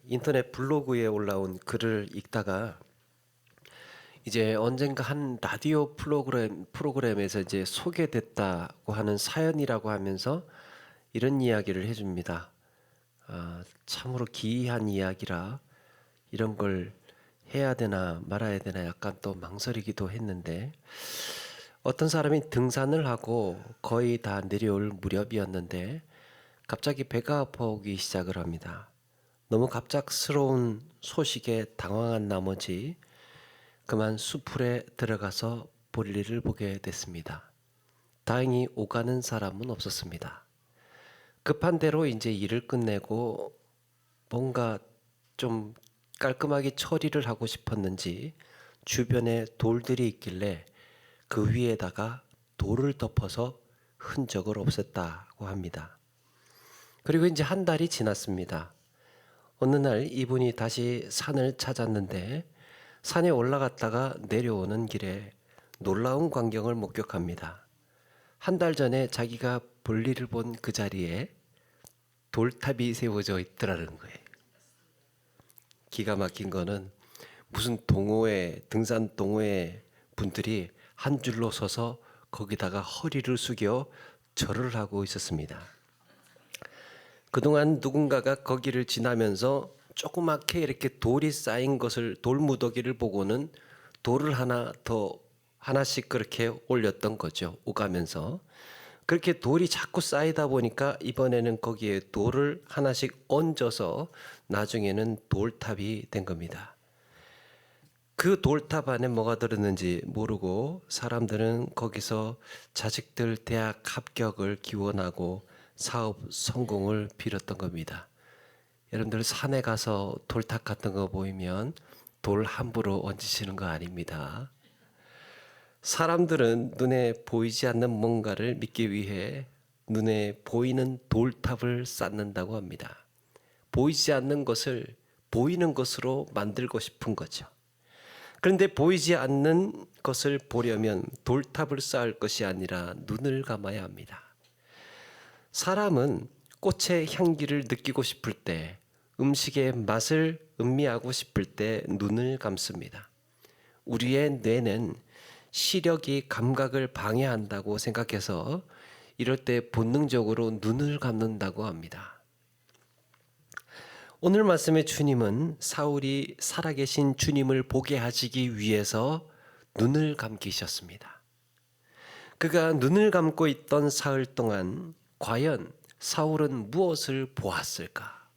인터넷 블로그에 올라온 글을 읽다가 이제 언젠가 한 라디오 프로그램에서 이제 소개됐다고 하는 사연이라고 하면서 이런 이야기를 해줍니다. 참으로 기이한 이야기라 이런 걸 해야 되나 말아야 되나 약간 또 망설이기도 했는데, 어떤 사람이 등산을 하고 거의 다 내려올 무렵이었는데 갑자기 배가 아파오기 시작을 합니다. 너무 갑작스러운 소식에 당황한 나머지 그만 수풀에 들어가서 볼일을 보게 됐습니다. 다행히 오가는 사람은 없었습니다. 급한 대로 이제 일을 끝내고 뭔가 좀 깔끔하게 처리를 하고 싶었는지 주변에 돌들이 있길래 그 위에다가 돌을 덮어서 흔적을 없앴다고 합니다. 그리고 이제 한 달이 지났습니다. 어느 날 이분이 다시 산을 찾았는데 산에 올라갔다가 내려오는 길에 놀라운 광경을 목격합니다. 한 달 전에 자기가 볼일을 본 그 자리에 돌탑이 세워져 있더라는 거예요. 기가 막힌 거는 무슨 등산 동호회 분들이 한 줄로 서서 거기다가 허리를 숙여 절을 하고 있었습니다. 그동안 누군가가 거기를 지나면서 조그맣게 이렇게 돌이 쌓인 것을, 돌무더기를 보고는 돌을 하나씩 그렇게 올렸던 거죠. 오가면서. 그렇게 돌이 자꾸 쌓이다 보니까 이번에는 거기에 돌을 하나씩 얹어서 나중에는 돌탑이 된 겁니다. 그 돌탑 안에 뭐가 들었는지 모르고 사람들은 거기서 자식들 대학 합격을 기원하고 사업 성공을 빌었던 겁니다. 여러분들 산에 가서 돌탑 같은 거 보이면 돌 함부로 얹으시는 거 아닙니다. 사람들은 눈에 보이지 않는 뭔가를 믿기 위해 눈에 보이는 돌탑을 쌓는다고 합니다. 보이지 않는 것을 보이는 것으로 만들고 싶은 거죠. 그런데 보이지 않는 것을 보려면 돌탑을 쌓을 것이 아니라 눈을 감아야 합니다. 사람은 꽃의 향기를 느끼고 싶을 때, 음식의 맛을 음미하고 싶을 때 눈을 감습니다. 우리의 뇌는 시력이 감각을 방해한다고 생각해서 이럴 때 본능적으로 눈을 감는다고 합니다. 오늘 말씀의 주님은 사울이 살아계신 주님을 보게 하시기 위해서 눈을 감기셨습니다. 그가 눈을 감고 있던 사흘 동안 과연 사울은 무엇을 보았을까?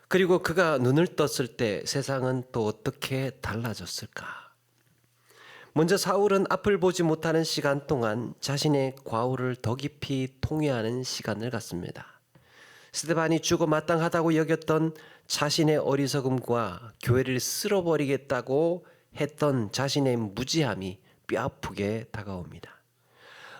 그리고 그가 눈을 떴을 때 세상은 또 어떻게 달라졌을까? 먼저 사울은 앞을 보지 못하는 시간 동안 자신의 과오를 더 깊이 통회하는 시간을 갖습니다. 스데반이 죽어 마땅하다고 여겼던 자신의 어리석음과 교회를 쓸어버리겠다고 했던 자신의 무지함이 뼈아프게 다가옵니다.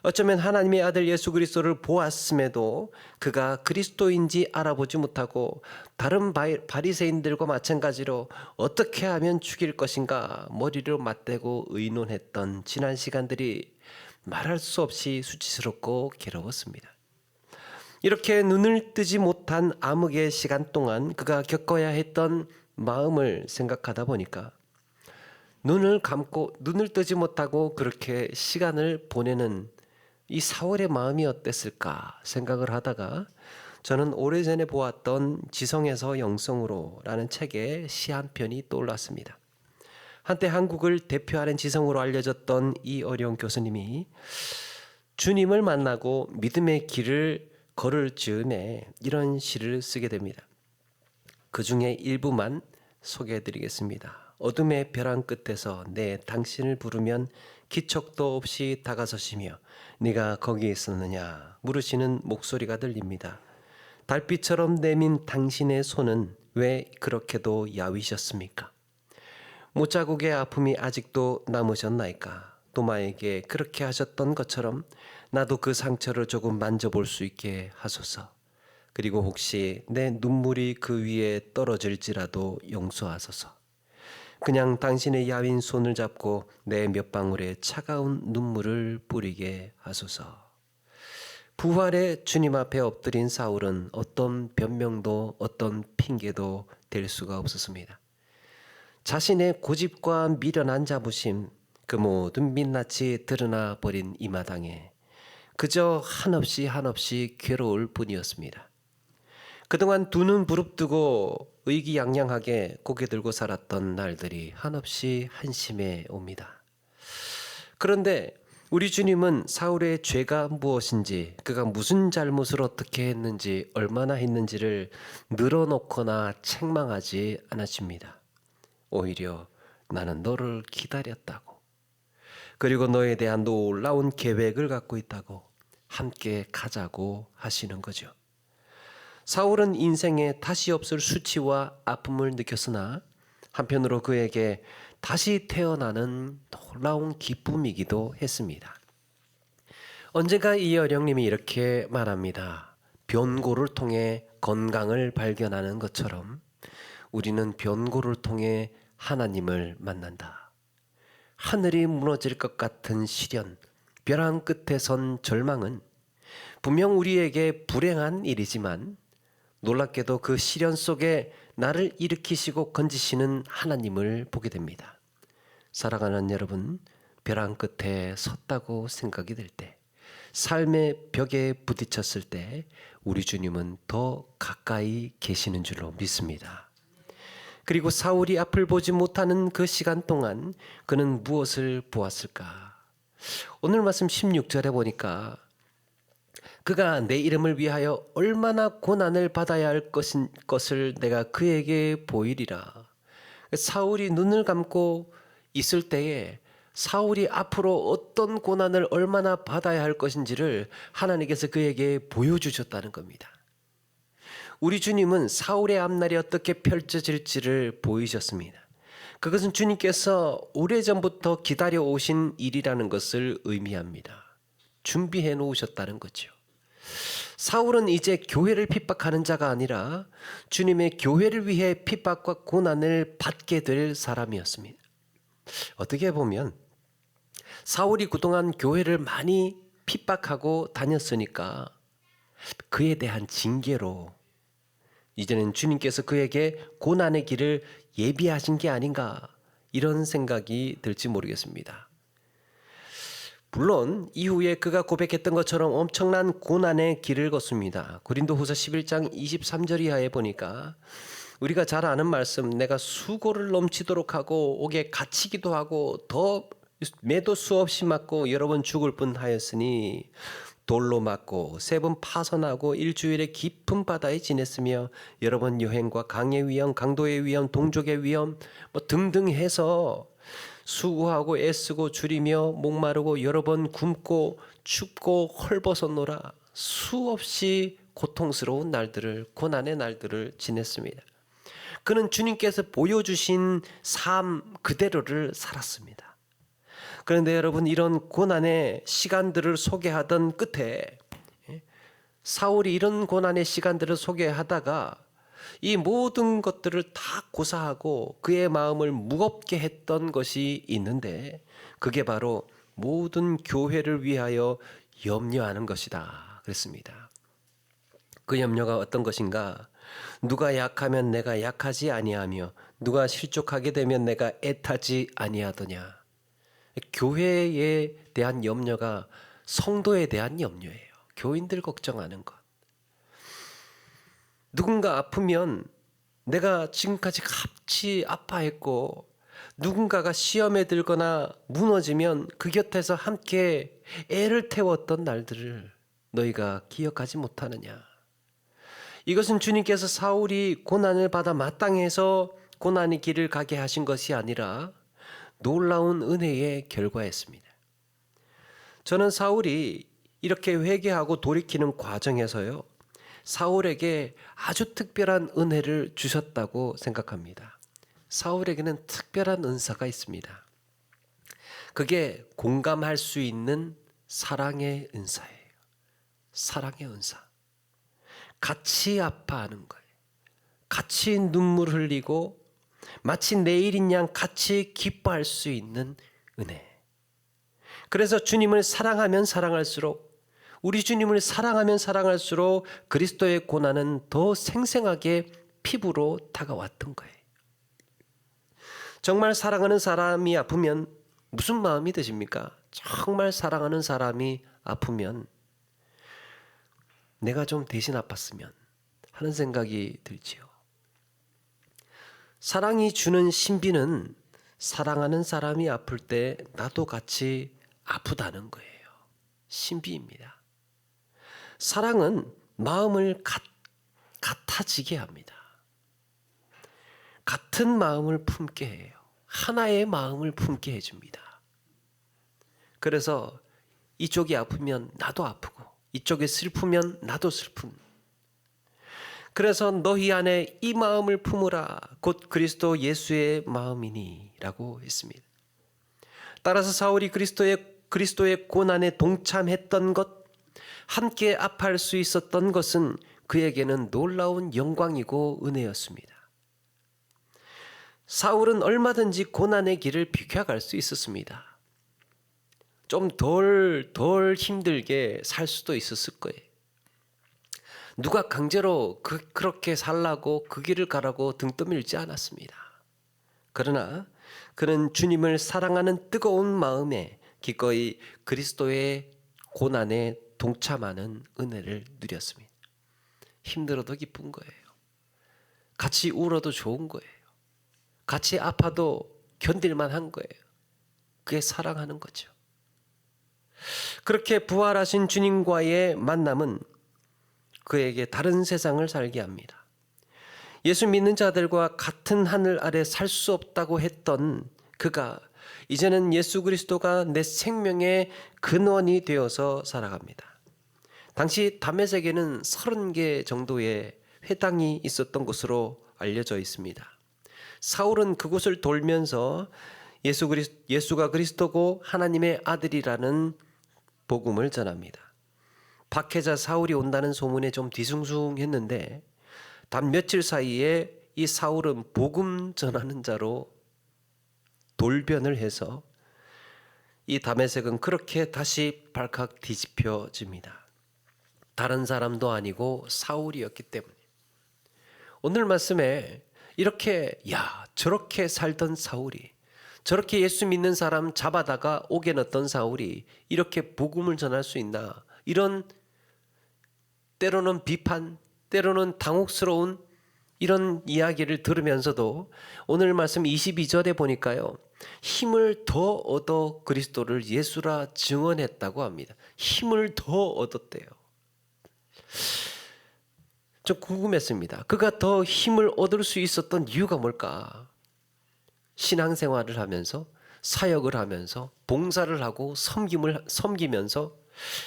어쩌면 하나님의 아들 예수 그리스도를 보았음에도 그가 그리스도인지 알아보지 못하고 다른 바리새인들과 마찬가지로 어떻게 하면 죽일 것인가 머리를 맞대고 의논했던 지난 시간들이 말할 수 없이 수치스럽고 괴로웠습니다. 이렇게 눈을 뜨지 못한 암흑의 시간 동안 그가 겪어야 했던 마음을 생각하다 보니까 눈을 뜨지 못하고 그렇게 시간을 보내는 이 사울의 마음이 어땠을까 생각을 하다가 저는 오래전에 보았던 지성에서 영성으로 라는 책에 시 한 편이 떠올랐습니다. 한때 한국을 대표하는 지성으로 알려졌던 이 어려운 교수님이 주님을 만나고 믿음의 길을 걸을 즈음에 이런 시를 쓰게 됩니다. 그 중에 일부만 소개해드리겠습니다. 어둠의 벼랑 끝에서 내 당신을 부르면 기척도 없이 다가서시며 네가 거기 있었느냐 물으시는 목소리가 들립니다. 달빛처럼 내민 당신의 손은 왜 그렇게도 야위셨습니까? 못자국의 아픔이 아직도 남으셨나이까? 도마에게 그렇게 하셨던 것처럼 나도 그 상처를 조금 만져볼 수 있게 하소서. 그리고 혹시 내 눈물이 그 위에 떨어질지라도 용서하소서. 그냥 당신의 야윈 손을 잡고 내 몇 방울의 차가운 눈물을 뿌리게 하소서. 부활의 주님 앞에 엎드린 사울은 어떤 변명도 어떤 핑계도 댈 수가 없었습니다. 자신의 고집과 미련한 자부심, 그 모든 민낯이 드러나 버린 이 마당에 그저 한없이 괴로울 뿐이었습니다. 그동안 두 눈 부릅뜨고 의기양양하게 고개 들고 살았던 날들이 한없이 한심해 옵니다. 그런데 우리 주님은 사울의 죄가 무엇인지, 그가 무슨 잘못을 어떻게 했는지, 얼마나 했는지를 늘어놓거나 책망하지 않으십니다. 오히려 나는 너를 기다렸다고, 그리고 너에 대한 놀라운 계획을 갖고 있다고, 함께 가자고 하시는 거죠. 사울은 인생에 다시 없을 수치와 아픔을 느꼈으나 한편으로 그에게 다시 태어나는 놀라운 기쁨이기도 했습니다. 언젠가 이 어령님이 이렇게 말합니다. 변고를 통해 건강을 발견하는 것처럼 우리는 변고를 통해 하나님을 만난다. 하늘이 무너질 것 같은 시련, 벼랑 끝에 선 절망은 분명 우리에게 불행한 일이지만 놀랍게도 그 시련 속에 나를 일으키시고 건지시는 하나님을 보게 됩니다. 사랑하는 여러분, 벼랑 끝에 섰다고 생각이 들 때, 삶의 벽에 부딪혔을 때 우리 주님은 더 가까이 계시는 줄로 믿습니다. 그리고 사울이 앞을 보지 못하는 그 시간 동안 그는 무엇을 보았을까? 오늘 말씀 16절에 보니까 그가 내 이름을 위하여 얼마나 고난을 받아야 할 것을 내가 그에게 보이리라. 사울이 눈을 감고 있을 때에 사울이 앞으로 어떤 고난을 얼마나 받아야 할 것인지를 하나님께서 그에게 보여주셨다는 겁니다. 우리 주님은 사울의 앞날이 어떻게 펼쳐질지를 보이셨습니다. 그것은 주님께서 오래전부터 기다려 오신 일이라는 것을 의미합니다. 준비해 놓으셨다는 거죠. 사울은 이제 교회를 핍박하는 자가 아니라 주님의 교회를 위해 핍박과 고난을 받게 될 사람이었습니다. 어떻게 보면 사울이 그동안 교회를 많이 핍박하고 다녔으니까 그에 대한 징계로 이제는 주님께서 그에게 고난의 길을 예비하신 게 아닌가, 이런 생각이 들지 모르겠습니다. 물론 이후에 그가 고백했던 것처럼 엄청난 고난의 길을 걷습니다. 고린도후서 11장 23절 이하에 보니까 우리가 잘 아는 말씀, 내가 수고를 넘치도록 하고 옥에 갇히기도 하고 더 매도 수없이 맞고 여러 번 죽을 뻔하였으니 돌로 맞고 3번 파선하고 일주일에 깊은 바다에 지냈으며 여러 번 여행과 강의 위험, 강도의 위험, 동족의 위험 등등 해서 수고하고 애쓰고 줄이며 목마르고 여러 번 굶고 춥고 헐벗었노라. 수없이 고통스러운 날들을, 고난의 날들을 지냈습니다. 그는 주님께서 보여주신 삶 그대로를 살았습니다. 그런데 여러분, 이런 고난의 시간들을 소개하던 끝에 사울이 이런 고난의 시간들을 소개하다가 이 모든 것들을 다 고사하고 그의 마음을 무겁게 했던 것이 있는데, 그게 바로 모든 교회를 위하여 염려하는 것이다 그랬습니다. 그 염려가 어떤 것인가? 누가 약하면 내가 약하지 아니하며 누가 실족하게 되면 내가 애타지 아니하더냐. 교회에 대한 염려가 성도에 대한 염려예요. 교인들 걱정하는 것. 누군가 아프면 내가 지금까지 같이 아파했고, 누군가가 시험에 들거나 무너지면 그 곁에서 함께 애를 태웠던 날들을 너희가 기억하지 못하느냐. 이것은 주님께서 사울이 고난을 받아 마땅해서 고난의 길을 가게 하신 것이 아니라 놀라운 은혜의 결과였습니다. 저는 사울이 이렇게 회개하고 돌이키는 과정에서요, 사울에게 아주 특별한 은혜를 주셨다고 생각합니다. 사울에게는 특별한 은사가 있습니다. 그게 공감할 수 있는 사랑의 은사예요. 사랑의 은사. 같이 아파하는 거예요. 같이 눈물 흘리고 마치 내일인 양 같이 기뻐할 수 있는 은혜. 그래서 주님을 사랑하면 사랑할수록 우리 주님을 사랑하면 사랑할수록 그리스도의 고난은 더 생생하게 피부로 다가왔던 거예요. 정말 사랑하는 사람이 아프면 무슨 마음이 드십니까? 정말 사랑하는 사람이 아프면 내가 좀 대신 아팠으면 하는 생각이 들지요. 사랑이 주는 신비는 사랑하는 사람이 아플 때 나도 같이 아프다는 거예요. 신비입니다. 사랑은 마음을 같아지게 합니다. 같은 마음을 품게 해요. 하나의 마음을 품게 해줍니다. 그래서 이쪽이 아프면 나도 아프고 이쪽이 슬프면 나도 슬픈. 그래서 너희 안에 이 마음을 품으라 곧 그리스도 예수의 마음이니 라고 했습니다. 따라서 사울이 그리스도의 고난에 동참했던 것, 함께 아파할 수 있었던 것은 그에게는 놀라운 영광이고 은혜였습니다. 사울은 얼마든지 고난의 길을 비켜갈 수 있었습니다. 좀 덜 힘들게 살 수도 있었을 거예요. 누가 강제로 그렇게 살라고 그 길을 가라고 등 떠밀지 않았습니다. 그러나 그는 주님을 사랑하는 뜨거운 마음에 기꺼이 그리스도의 고난에 동참하는 은혜를 누렸습니다. 힘들어도 기쁜 거예요. 같이 울어도 좋은 거예요. 같이 아파도 견딜만 한 거예요. 그게 사랑하는 거죠. 그렇게 부활하신 주님과의 만남은 그에게 다른 세상을 살게 합니다. 예수 믿는 자들과 같은 하늘 아래 살 수 없다고 했던 그가 이제는 예수 그리스도가 내 생명의 근원이 되어서 살아갑니다. 당시 다메섹에는 30개 정도의 회당이 있었던 것으로 알려져 있습니다. 사울은 그곳을 돌면서 예수가 그리스도고 하나님의 아들이라는 복음을 전합니다. 박해자 사울이 온다는 소문에 좀 뒤숭숭했는데 단 며칠 사이에 이 사울은 복음 전하는 자로 돌변을 해서 이 다메섹은 그렇게 다시 발칵 뒤집혀집니다. 다른 사람도 아니고 사울이었기 때문에. 오늘 말씀에 이렇게 저렇게 살던 사울이, 저렇게 예수 믿는 사람 잡아다가 옥에 넣었던 사울이 이렇게 복음을 전할 수 있나, 이런 때로는 비판, 때로는 당혹스러운 이런 이야기를 들으면서도 오늘 말씀 22절에 보니까요, 힘을 더 얻어 그리스도를 예수라 증언했다고 합니다. 힘을 더 얻었대요. 좀 궁금했습니다. 그가 더 힘을 얻을 수 있었던 이유가 뭘까? 신앙생활을 하면서, 사역을 하면서, 봉사를 하고 섬기면서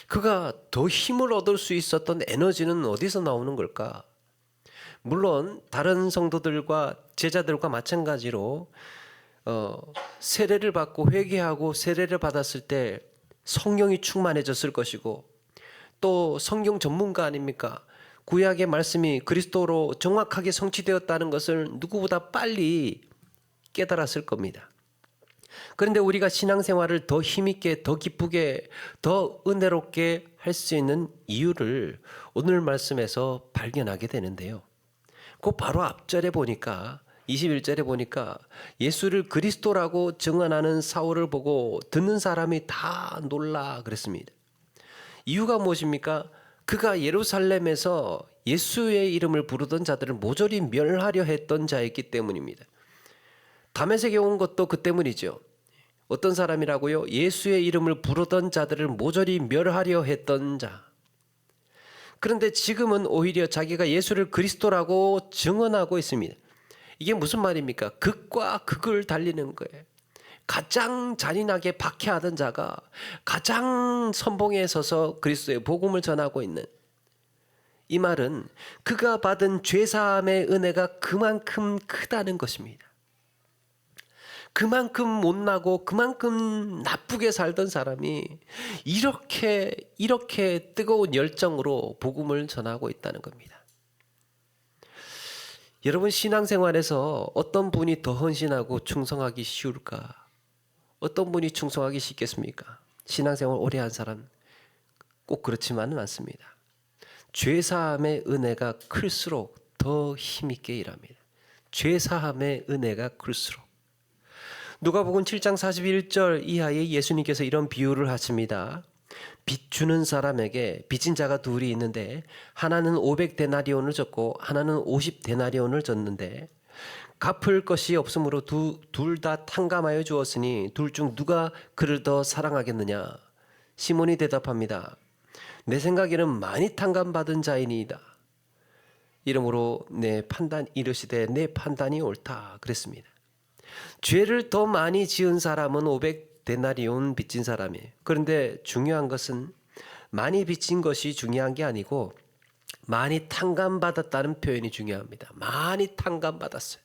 그가 더 힘을 얻을 수 있었던 에너지는 어디서 나오는 걸까? 물론 다른 성도들과 제자들과 마찬가지로 세례를 받고 회개하고 세례를 받았을 때 성령이 충만해졌을 것이고, 또 성경 전문가 아닙니까? 구약의 말씀이 그리스도로 정확하게 성취되었다는 것을 누구보다 빨리 깨달았을 겁니다. 그런데 우리가 신앙생활을 더 힘있게, 더 기쁘게, 더 은혜롭게 할 수 있는 이유를 오늘 말씀에서 발견하게 되는데요. 그 바로 앞절에 보니까 21절에 보니까 예수를 그리스도라고 증언하는 사울을 보고 듣는 사람이 다 놀라 그랬습니다. 이유가 무엇입니까? 그가 예루살렘에서 예수의 이름을 부르던 자들을 모조리 멸하려 했던 자였기 때문입니다. 다메섹에 온 것도 그 때문이죠. 어떤 사람이라고요? 예수의 이름을 부르던 자들을 모조리 멸하려 했던 자. 그런데 지금은 오히려 자기가 예수를 그리스도라고 증언하고 있습니다. 이게 무슨 말입니까? 극과 극을 달리는 거예요. 가장 잔인하게 박해하던 자가 가장 선봉에 서서 그리스도의 복음을 전하고 있는, 이 말은 그가 받은 죄사함의 은혜가 그만큼 크다는 것입니다. 그만큼 못나고 그만큼 나쁘게 살던 사람이 이렇게 뜨거운 열정으로 복음을 전하고 있다는 겁니다. 여러분, 신앙생활에서 어떤 분이 더 헌신하고 충성하기 쉬울까? 어떤 분이 충성하기 쉽겠습니까? 신앙생활 오래 한 사람, 꼭 그렇지만은 않습니다. 죄사함의 은혜가 클수록 더 힘있게 일합니다. 죄사함의 은혜가 클수록. 누가복음 7장 41절 이하에 예수님께서 이런 비유를 하십니다. 빚 주는 사람에게 빚진 자가 둘이 있는데 하나는 500데나리온을 줬고 하나는 50데나리온을 줬는데 갚을 것이 없으므로 둘 다 탕감하여 주었으니 둘 중 누가 그를 더 사랑하겠느냐? 시몬이 대답합니다. 내 생각에는 많이 탕감받은 자이니이다. 이러므로 이르시되 내 판단이 옳다 그랬습니다. 죄를 더 많이 지은 사람은 500데나리온 빚진 사람이에요. 그런데 중요한 것은 많이 빚진 것이 중요한 게 아니고 많이 탕감받았다는 표현이 중요합니다. 많이 탕감받았어요.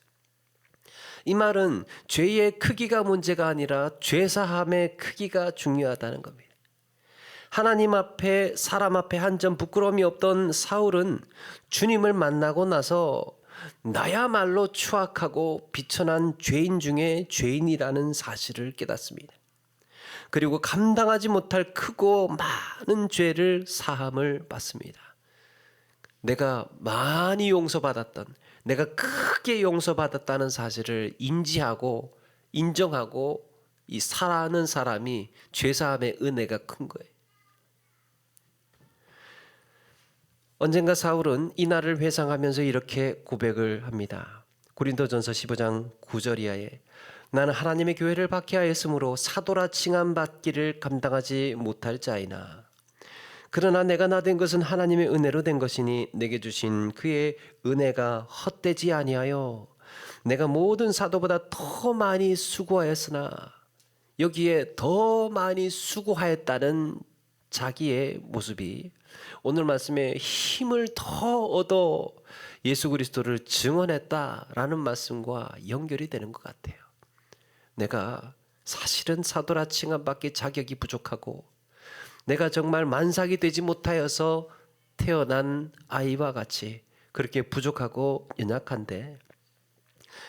이 말은 죄의 크기가 문제가 아니라 죄사함의 크기가 중요하다는 겁니다. 하나님 앞에 사람 앞에 한 점 부끄러움이 없던 사울은 주님을 만나고 나서 나야말로 추악하고 비천한 죄인 중에 죄인이라는 사실을 깨닫습니다. 그리고 감당하지 못할 크고 많은 죄를 사함을 받습니다. 내가 많이 용서받았던, 내가 크게 용서받았다는 사실을 인지하고 인정하고 이 살아가는 사람이 죄사함의 은혜가 큰 거예요. 언젠가 사울은 이날을 회상하면서 이렇게 고백을 합니다. 고린도전서 15장 9절 이하에 나는 하나님의 교회를 박해하였으므로 사도라 칭함받기를 감당하지 못할 자이나 그러나 내가 나된 것은 하나님의 은혜로 된 것이니 내게 주신 그의 은혜가 헛되지 아니하여 내가 모든 사도보다 더 많이 수고하였으나 여기에 더 많이 수고하였다는 자기의 모습이 오늘 말씀에 힘을 더 얻어 예수 그리스도를 증언했다라는 말씀과 연결이 되는 것 같아요. 내가 사실은 사도라 칭함받기 자격이 부족하고 내가 정말 만삭이 되지 못하여서 태어난 아이와 같이 그렇게 부족하고 연약한데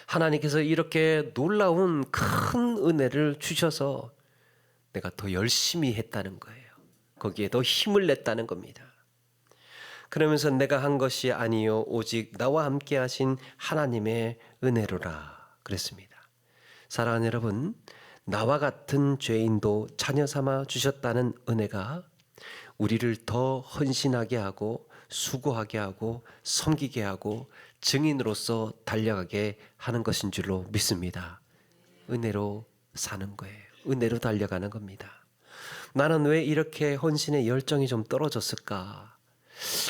하나님께서 이렇게 놀라운 큰 은혜를 주셔서 내가 더 열심히 했다는 거예요. 거기에 더 힘을 냈다는 겁니다. 그러면서 내가 한 것이 아니요 오직 나와 함께 하신 하나님의 은혜로라 그랬습니다. 사랑하는 여러분, 나와 같은 죄인도 자녀 삼아 주셨다는 은혜가 우리를 더 헌신하게 하고 수고하게 하고 섬기게 하고 증인으로서 달려가게 하는 것인 줄로 믿습니다. 은혜로 사는 거예요. 은혜로 달려가는 겁니다. 나는 왜 이렇게 헌신의 열정이 좀 떨어졌을까?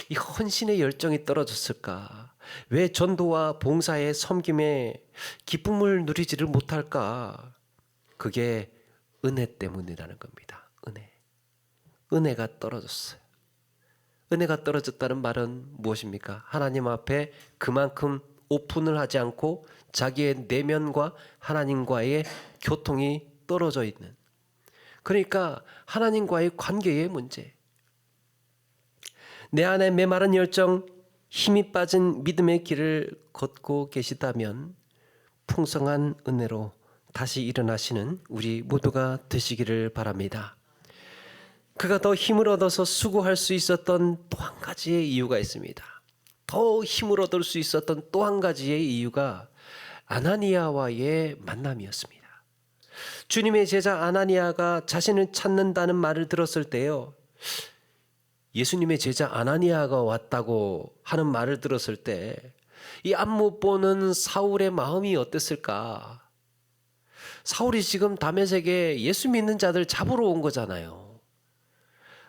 이 헌신의 열정이 떨어졌을까? 왜 전도와 봉사의 섬김에 기쁨을 누리지를 못할까? 그게 은혜 때문이라는 겁니다. 은혜가 떨어졌어요. 은혜가 떨어졌다는 말은 무엇입니까? 하나님 앞에 그만큼 오픈을 하지 않고 자기의 내면과 하나님과의 교통이 떨어져 있는, 그러니까 하나님과의 관계의 문제. 내 안에 메마른 열정, 힘이 빠진 믿음의 길을 걷고 계시다면 풍성한 은혜로 다시 일어나시는 우리 모두가 되시기를 바랍니다. 그가 더 힘을 얻어서 수고할 수 있었던 또 한 가지의 이유가 있습니다. 더 힘을 얻을 수 있었던 또 한 가지의 이유가 아나니아와의 만남이었습니다. 주님의 제자 아나니아가 자신을 찾는다는 말을 들었을 때요, 예수님의 제자 아나니아가 왔다고 하는 말을 들었을 때 이 안못 보는 사울의 마음이 어땠을까? 사울이 지금 다메섹에 예수 믿는 자들 잡으러 온 거잖아요.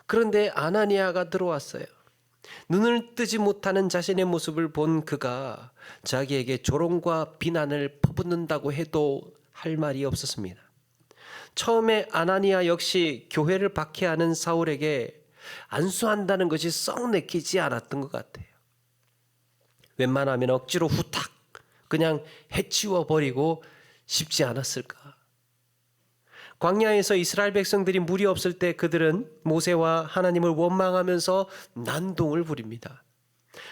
그런데 아나니아가 들어왔어요. 눈을 뜨지 못하는 자신의 모습을 본 그가 자기에게 조롱과 비난을 퍼붓는다고 해도 할 말이 없었습니다. 처음에 아나니아 역시 교회를 박해하는 사울에게 안수한다는 것이 썩 내키지 않았던 것 같아요. 웬만하면 억지로 후딱 그냥 해치워 버리고 싶지 않았을까? 광야에서 이스라엘 백성들이 물이 없을 때 그들은 모세와 하나님을 원망하면서 난동을 부립니다.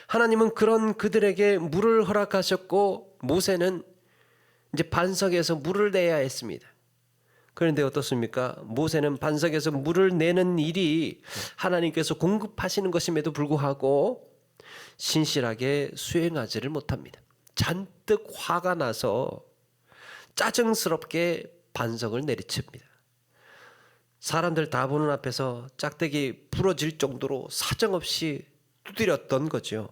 하나님은 그런 그들에게 물을 허락하셨고 모세는 이제 반석에서 물을 내야 했습니다. 그런데 어떻습니까? 모세는 반석에서 물을 내는 일이 하나님께서 공급하시는 것임에도 불구하고 신실하게 수행하지를 못합니다. 잔뜩 화가 나서 짜증스럽게 반석을 내리칩니다. 사람들 다 보는 앞에서 짝대기 부러질 정도로 사정없이 두드렸던 거죠.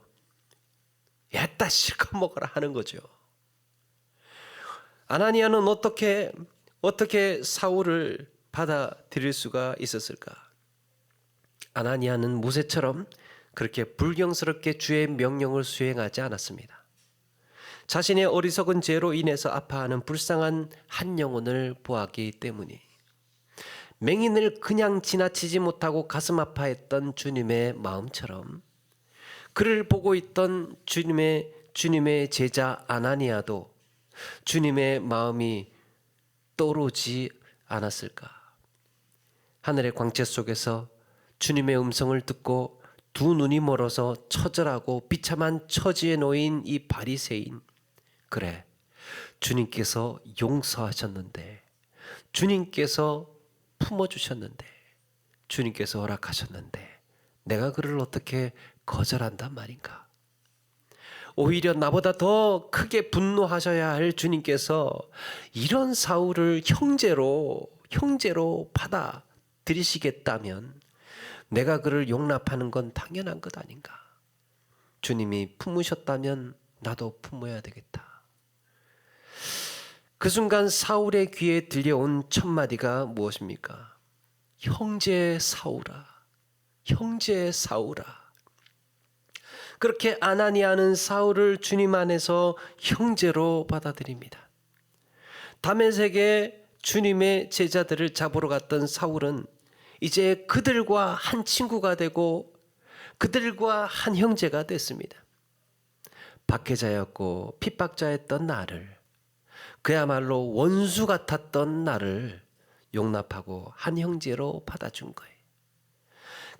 야따 실컷 먹어라 하는 거죠. 아나니아는 어떻게 사울을 받아들일 수가 있었을까? 아나니아는 모세처럼 그렇게 불경스럽게 주의 명령을 수행하지 않았습니다. 자신의 어리석은 죄로 인해서 아파하는 불쌍한 한 영혼을 보았기 때문이 맹인을 그냥 지나치지 못하고 가슴 아파했던 주님의 마음처럼 그를 보고 있던 주님의 제자 아나니아도 주님의 마음이 떠오르지 않았을까? 하늘의 광채 속에서 주님의 음성을 듣고 두 눈이 멀어서 처절하고 비참한 처지에 놓인 이 바리새인, 그래, 주님께서 용서하셨는데, 주님께서 품어주셨는데, 주님께서 허락하셨는데 내가 그를 어떻게 거절한단 말인가? 오히려 나보다 더 크게 분노하셔야 할 주님께서 이런 사울을 형제로 받아들이시겠다면 내가 그를 용납하는 건 당연한 것 아닌가? 주님이 품으셨다면 나도 품어야 되겠다. 그 순간 사울의 귀에 들려온 첫 마디가 무엇입니까? 형제 사울아, 형제 사울아. 그렇게 아나니아는 사울을 주님 안에서 형제로 받아들입니다. 다메섹에 주님의 제자들을 잡으러 갔던 사울은 이제 그들과 한 친구가 되고 그들과 한 형제가 됐습니다. 박해자였고 핍박자였던 나를, 그야말로 원수 같았던 나를 용납하고 한 형제로 받아준 거예요.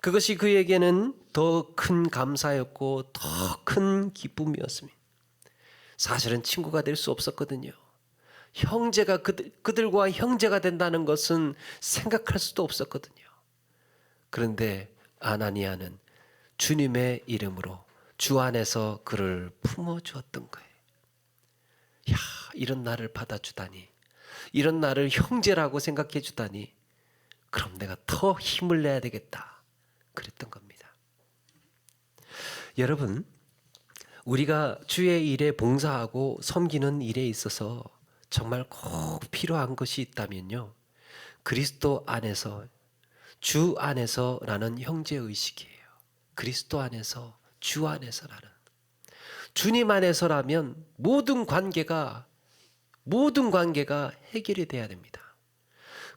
그것이 그에게는 더 큰 감사였고 더 큰 기쁨이었습니다. 사실은 친구가 될 수 없었거든요. 형제가 그들과 형제가 된다는 것은 생각할 수도 없었거든요. 그런데 아나니아는 주님의 이름으로 주 안에서 그를 품어주었던 거예요. 야, 이런 나를 받아주다니, 이런 나를 형제라고 생각해 주다니, 그럼 내가 더 힘을 내야 되겠다, 그랬던 겁니다. 여러분, 우리가 주의 일에 봉사하고 섬기는 일에 있어서 정말 꼭 필요한 것이 있다면요, 그리스도 안에서, 주 안에서라는 형제의식이에요. 그리스도 안에서, 주 안에서라는, 주님 안에서라면 모든 관계가 해결이 돼야 됩니다.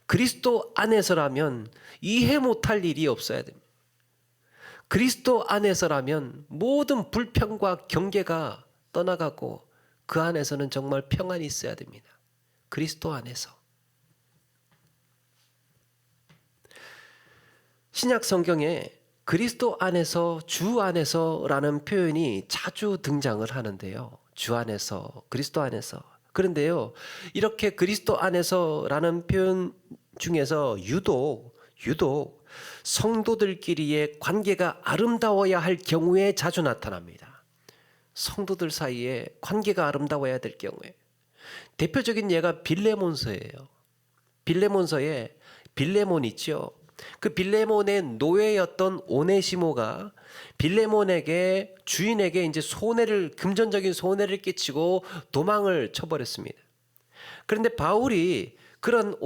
그리스도 안에서라면 이해 못할 일이 없어야 됩니다. 그리스도 안에서라면 모든 불평과 경계가 떠나가고 그 안에서는 정말 평안이 있어야 됩니다. 그리스도 안에서. 신약 성경에 그리스도 안에서, 주 안에서라는 표현이 자주 등장을 하는데요. 주 안에서, 그리스도 안에서. 그런데요, 이렇게 그리스도 안에서라는 표현 중에서 유독 성도들끼리의 관계가 아름다워야 할 경우에 자주 나타납니다. 성도들 사이에 관계가 아름다워야 될 경우에. 대표적인 예가 빌레몬서예요. 빌레몬서에 빌레몬 있죠. 그 빌레몬의 노예였던 오네시모가 빌레몬에게, 주인에게 이제 금전적인 손해를 끼치고 도망을 쳐버렸습니다. 그런데 바울이 그런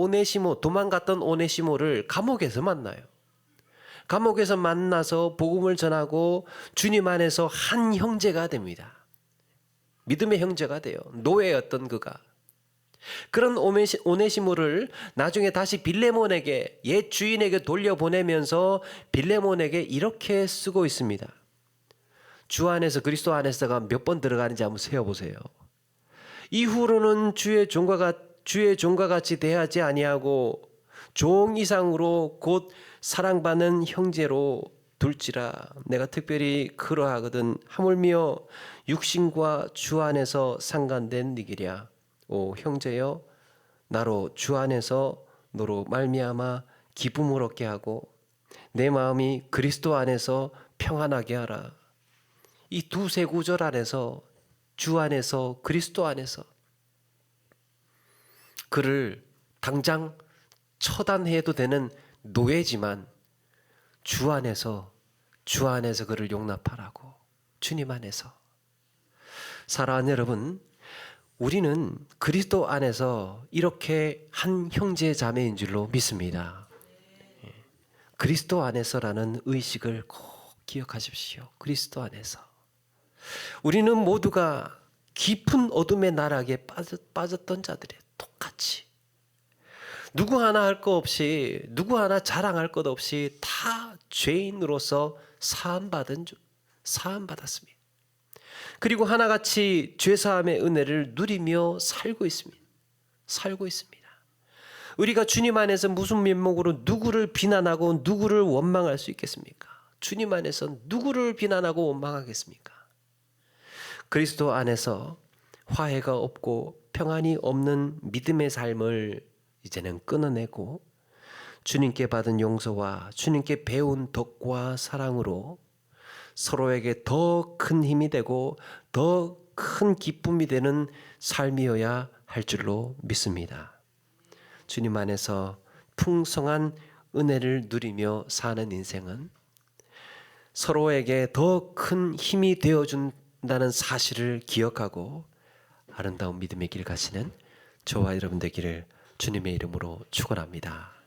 도망갔던 오네시모를 감옥에서 만나요. 감옥에서 만나서 복음을 전하고 주님 안에서 한 형제가 됩니다. 믿음의 형제가 돼요. 노예였던 그가. 그런 오네시모를 나중에 다시 빌레몬에게, 옛 주인에게 돌려보내면서 빌레몬에게 이렇게 쓰고 있습니다. 주 안에서, 그리스도 안에서가 몇 번 들어가는지 한번 세어보세요. 이후로는 주의 종과 같이 대하지 아니하고 종 이상으로 곧 사랑받는 형제로 둘지라. 내가 특별히 그러하거든 하물며 육신과 주 안에서 상관된 니기랴. 오 형제여, 나로 주 안에서 너로 말미암아 기쁨을 얻게 하고 내 마음이 그리스도 안에서 평안하게 하라. 이 두세 구절 안에서 주 안에서 그리스도 안에서 그를 당장 처단해도 되는 노예지만 주 안에서 그를 용납하라고. 주님 안에서. 사랑하는 여러분, 우리는 그리스도 안에서 이렇게 한 형제 자매인 줄로 믿습니다. 그리스도 안에서라는 의식을 꼭 기억하십시오. 그리스도 안에서. 우리는 모두가 깊은 어둠의 나락에 빠졌던 자들이에요. 똑같이. 누구 하나 할 것 없이, 누구 하나 자랑할 것 없이 다 죄인으로서 사함받았습니다. 그리고 하나같이 죄사함의 은혜를 누리며 살고 있습니다. 우리가 주님 안에서 무슨 면목으로 누구를 비난하고 누구를 원망할 수 있겠습니까? 주님 안에서 누구를 비난하고 원망하겠습니까? 그리스도 안에서 화해가 없고 평안이 없는 믿음의 삶을 이제는 끊어내고 주님께 받은 용서와 주님께 배운 덕과 사랑으로 서로에게 더 큰 힘이 되고 더 큰 기쁨이 되는 삶이어야 할 줄로 믿습니다. 주님 안에서 풍성한 은혜를 누리며 사는 인생은 서로에게 더 큰 힘이 되어준다는 사실을 기억하고 아름다운 믿음의 길 가시는 저와 여러분 되기를 주님의 이름으로 축원합니다.